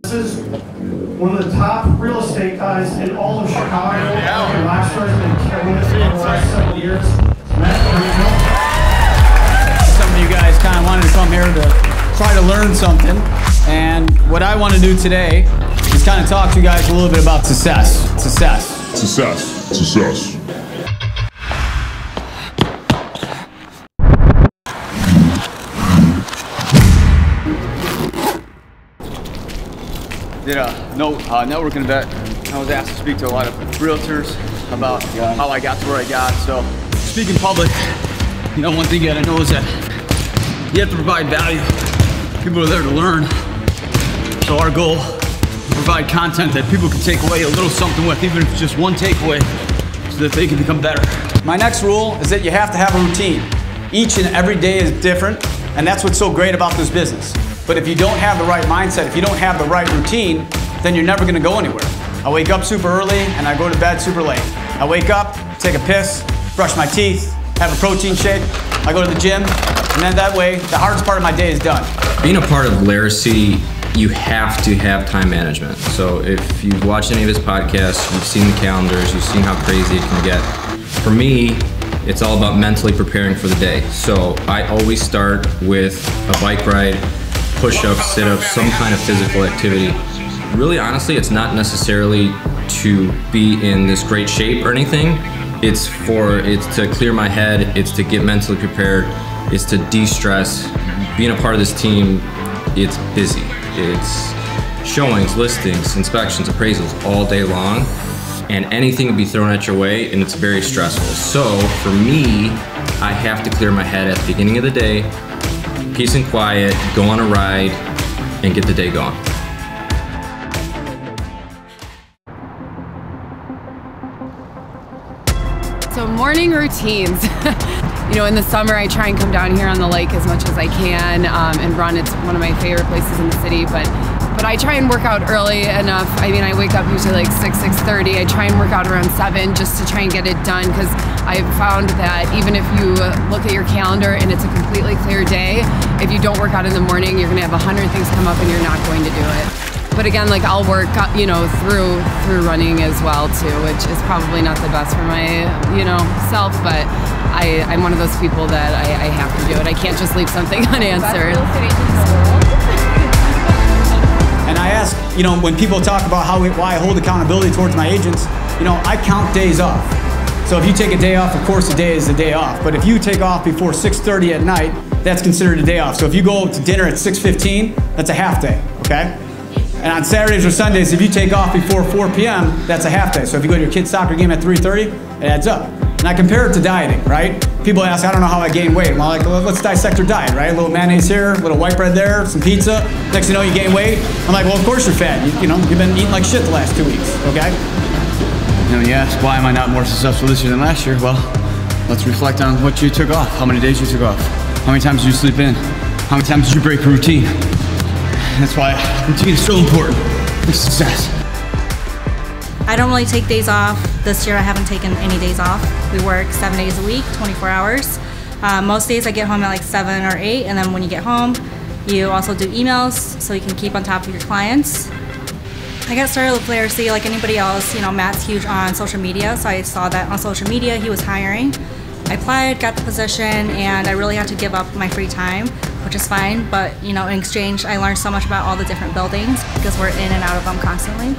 This is one of the top real estate guys in all of Chicago. Last year has been killing it for the last several years. Matt Laricy. Some of you guys kind of wanted to come here to try to learn something. And what I want to do today is kind of talk to you guys a little bit about success. Success. Did a networking event. I was asked to speak to a lot of realtors about how I got to where I got. So, speak in public, you know, one thing you gotta know is that you have to provide value. People are there to learn. So our goal is to provide content that people can take away a little something with, even if it's just one takeaway, so that they can become better. My next rule is that you have to have a routine. Each and every day is different, and that's what's so great about this business. But if you don't have the right mindset, if you don't have the right routine, then you're never gonna go anywhere. I wake up super early and I go to bed super late. I wake up, take a piss, brush my teeth, have a protein shake, I go to the gym, and then that way, the hardest part of my day is done. Being a part of Laricy, you have to have time management. So if you've watched any of his podcasts, you've seen the calendars, you've seen how crazy it can get. For me, it's all about mentally preparing for the day. So I always start with a bike ride, push-ups, sit-ups, some kind of physical activity. Really, honestly, it's not necessarily to be in this great shape or anything. It's to clear my head, it's to get mentally prepared, it's to de-stress. Being a part of this team, it's busy. It's showings, listings, inspections, appraisals all day long, and anything can be thrown at your way, and it's very stressful. So for me, I have to clear my head at the beginning of the day, peace and quiet, go on a ride, and get the day going. So morning routines. You know, in the summer I try and come down here on the lake as much as I can and run. It's one of my favorite places in the city, but I try and work out early enough. I mean, I wake up usually like 6:30. I try and work out around 7 just to try and get it done, because I've found that even if you look at your calendar and it's a completely clear day, if you don't work out in the morning, you're gonna have 100 things come up and you're not going to do it. But again, like I'll work, you know, through running as well too, which is probably not the best for my, you know, self, but I'm one of those people that I have to do it. I can't just leave something unanswered. And I ask, you know, when people talk about why I hold accountability towards my agents, you know, I count days off. So if you take a day off, of course a day is a day off. But if you take off before 6:30 at night, that's considered a day off. So if you go to dinner at 6:15, that's a half day, okay? And on Saturdays or Sundays, if you take off before 4 p.m., that's a half day. So if you go to your kid's soccer game at 3:30, it adds up. And I compare it to dieting, right? People ask, I don't know how I gain weight. Well, like, let's dissect your diet, right? A little mayonnaise here, a little white bread there, some pizza. Next thing you know, you gain weight. I'm like, well, of course you're fat. You know, you've been eating like shit the last 2 weeks, okay? And when you ask, why am I not more successful this year than last year? Well, let's reflect on what you took off, how many days you took off, how many times did you sleep in, how many times did you break a routine. That's why routine is so important for success. I don't really take days off. This year I haven't taken any days off. We work 7 days a week, 24 hours. Most days I get home at like 7 or 8, and then when you get home, you also do emails so you can keep on top of your clients. I got started with Laricy like anybody else. You know, Matt's huge on social media, so I saw that on social media he was hiring. I applied, got the position, and I really had to give up my free time, which is fine, but you know, in exchange I learned so much about all the different buildings because we're in and out of them constantly.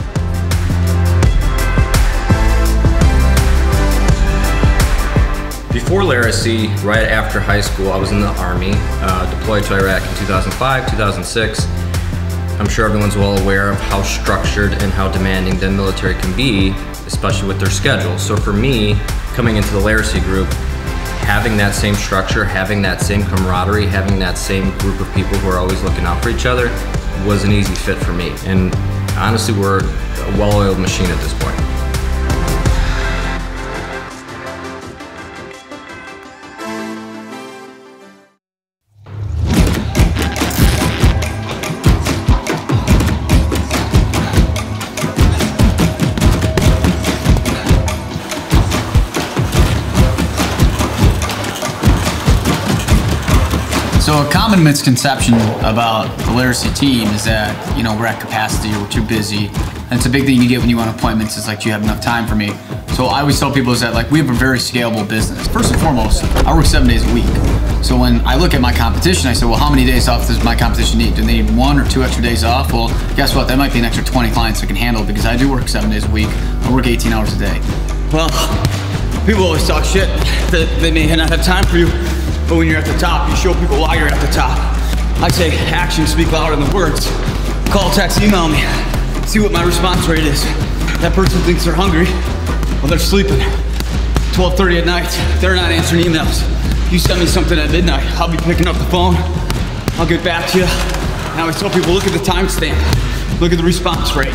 Before Laricy, right after high school, I was in the Army, deployed to Iraq in 2005, 2006. I'm sure everyone's well aware of how structured and how demanding the military can be, especially with their schedules. So for me, coming into the Laricy group, having that same structure, having that same camaraderie, having that same group of people who are always looking out for each other was an easy fit for me. And honestly, we're a well-oiled machine at this point. So So a common misconception about the Laricy team is that, you know, we're at capacity or we're too busy. And it's a big thing you get when you want appointments is like, do you have enough time for me? So I always tell people is that like we have a very scalable business. First and foremost, I work 7 days a week. So when I look at my competition, I say, well, how many days off does my competition need? Do they need 1 or 2 extra days off? Well, guess what? That might be an extra 20 clients I can handle because I do work 7 days a week. I work 18 hours a day. Well, people always talk shit that they may not have time for you, but when you're at the top, you show people why you're at the top. I say actions speak louder than the words. Call, text, email me. See what my response rate is. That person thinks they're hungry. Well, they're sleeping. 12:30 at night, they're not answering emails. You send me something at midnight, I'll be picking up the phone. I'll get back to you. And I always tell people, look at the timestamp. Look at the response rate.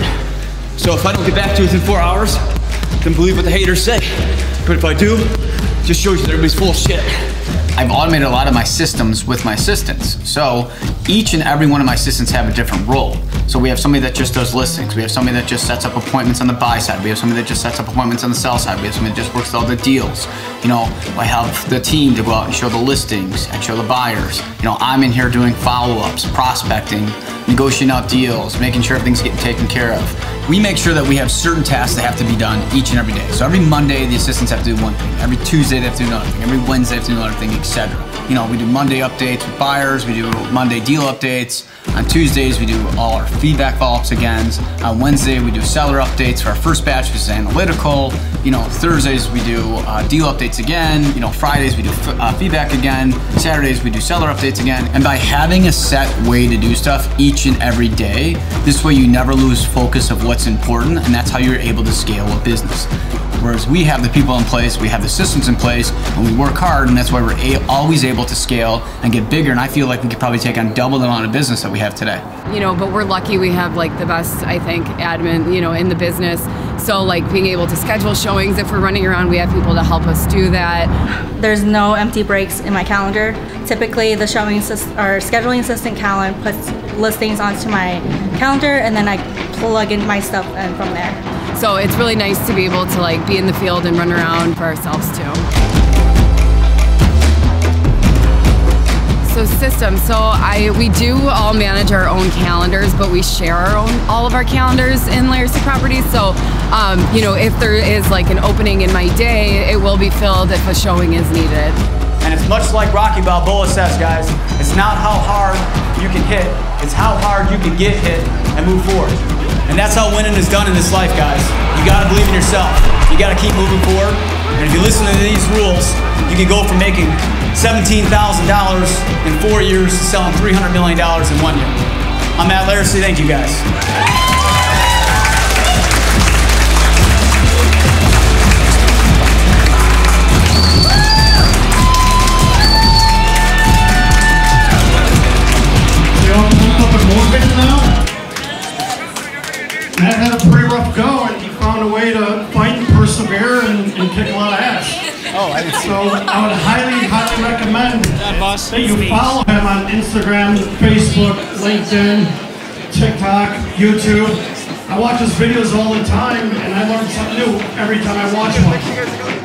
So if I don't get back to you within 4 hours, then believe what the haters say. But if I do, it just shows you that everybody's full of shit. I've automated a lot of my systems with my assistants. So each and every one of my assistants have a different role. So we have somebody that just does listings. We have somebody that just sets up appointments on the buy side. We have somebody that just sets up appointments on the sell side. We have somebody that just works all the deals. You know, I have the team to go out and show the listings and show the buyers. You know, I'm in here doing follow-ups, prospecting, negotiating out deals, making sure everything's getting taken care of. We make sure that we have certain tasks that have to be done each and every day. So every Monday, the assistants have to do one thing. Every Tuesday, they have to do another thing. Every Wednesday, they have to do another thing, etc. You know, we do Monday updates with buyers. We do Monday deal updates. On Tuesdays, we do all our feedback follow-ups again. On Wednesday, we do seller updates for our first batch, which is analytical. You know, Thursdays, we do deal updates again. You know, Fridays, we do feedback again. Saturdays, we do seller updates again. And by having a set way to do stuff each and every day, this way you never lose focus of what's important, and that's how you're able to scale a business. Whereas we have the people in place, we have the systems in place, and we work hard, and that's why we're always able to scale and get bigger. And I feel like we could probably take on double the amount of business that we have today. You know, but we're lucky we have like the best, I think, admin, you know, in the business. So like being able to schedule showings, if we're running around, we have people to help us do that. There's no empty breaks in my calendar. Typically the scheduling assistant calendar puts listings onto my calendar, and then I plug in my stuff in from there. So it's really nice to be able to like be in the field and run around for ourselves too. So systems, we do all manage our own calendars, but we share all of our calendars in Laricy Properties. So, you know, if there is like an opening in my day, it will be filled if a showing is needed. And it's much like Rocky Balboa says, guys, it's not how hard you can hit, it's how hard you can get hit and move forward. And that's how winning is done in this life, guys. You gotta believe in yourself. You gotta keep moving forward. And if you listen to these rules, you can go from making $17,000 in 4 years to selling $300 million in 1 year. I'm Matt Laricy, thank you guys. Matt had a pretty rough go, and he found a way to fight and persevere and kick a lot of ass. Oh, I didn't see So I would highly, highly recommend that you follow him on Instagram, Facebook, LinkedIn, TikTok, YouTube. I watch his videos all the time, and I learn something new every time I watch one.